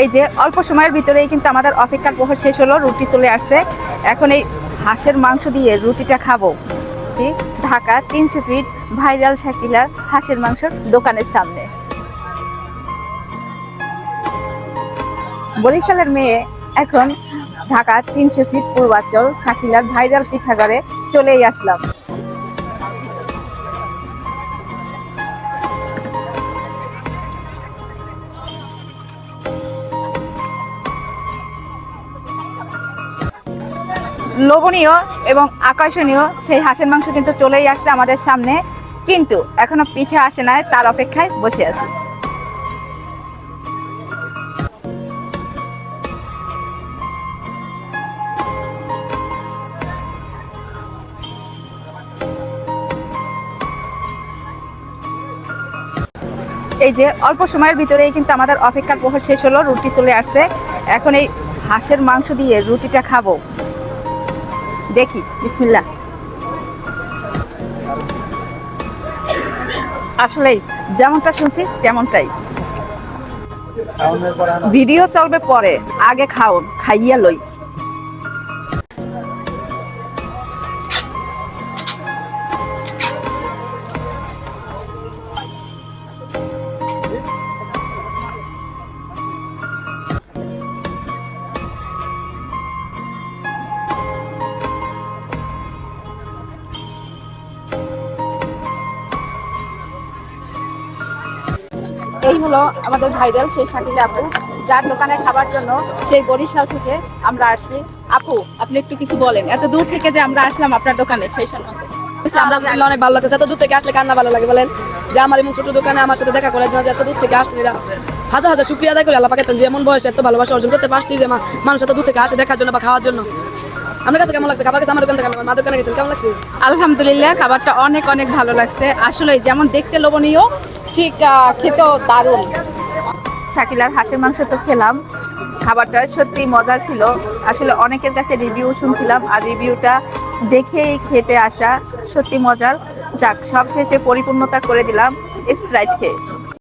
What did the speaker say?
এই যে অল্প সময়ের ভিতরেই কিন্তু আমাদের অপেক্ষার প্রহর শেষ হলো, রুটি চলে আসছে। এখন এই হাঁসের মাংস দিয়ে রুটিটা খাবো ঢাকা 300 ফিট ভাইরাল শাকিলার হাঁসের মাংসের দোকানের সামনে। বরিশালের মেয়ে এখন ঢাকা 300 ফিট পূর্বাঞ্চল শাকিলার ভাইরাল পিঠাগারে চলেই আসলাম। লোভনীয় এবং আকর্ষণীয় সেই হাঁসের মাংস কিন্তু চলেই আসছে আমাদের সামনে, কিন্তু এখনো পিঠে আসে নাই, তার অপেক্ষায় বসে আছি। এই যে অল্প সময়ের ভিতরেই কিন্তু আমাদের অপেক্ষার প্রহর শেষ হলো, রুটি চলে আসছে। এখন এই হাঁসের মাংস দিয়ে রুটিটা খাবো, দেখি বিসমিল্লাহ। আসলেই যেমনটা শুনছি তেমনটাই। ভিডিও চলবে পরে, আগে খাওন, খাইয়া লই। এই হলো আমাদের ভাইরাল সেই শাকিলা আপু, যার দোকানে খাবার জন্য সেই বরিশাল থেকে আমরা আসছি। আপু, আপনি একটু কিছু বলেন, এত দূর থেকে যে আমরা আসলাম আপনার দোকানে সেই সম্বন্ধে। আমরা অনেক ভালো লাগছে, এত দূর থেকে আসলে কান্না ভালো লাগে বলেন, যে আমার এমন ছোট দোকানে আমার সাথে দেখা করার জন্য এত দূর থেকে আসছে। হাজার হাজার শুক্রিয়া আদায় করি আল্লাহ পাকের, যে এমন বয়সে এত ভালোবাসা অর্জন করতে পারছি, যে মানুষ এত দূর থেকে আসে দেখার জন্য বা খাওয়ার জন্য। আপনার কাছে কেমন লাগছে? খাবার কাছে আমার দোকান থেকে মা দোকানে গেছেন, কেমন লাগছে? আলহামদুলিল্লাহ, খাবারটা অনেক অনেক ভালো লাগছে। আসলে যেমন দেখতে লোভনীয়, ঠিক খেতেও দারুণ। শাকিলার হাঁসের মাংস তো খেলাম, খাবারটা সত্যি মজার ছিল। আসলে অনেকের কাছে রিভিউ শুনছিলাম, আর রিভিউটা দেখেই খেতে আসা, সত্যি মজার। যাক, সব শেষে পরিপূর্ণতা করে দিলাম স্প্রাইট খেয়ে।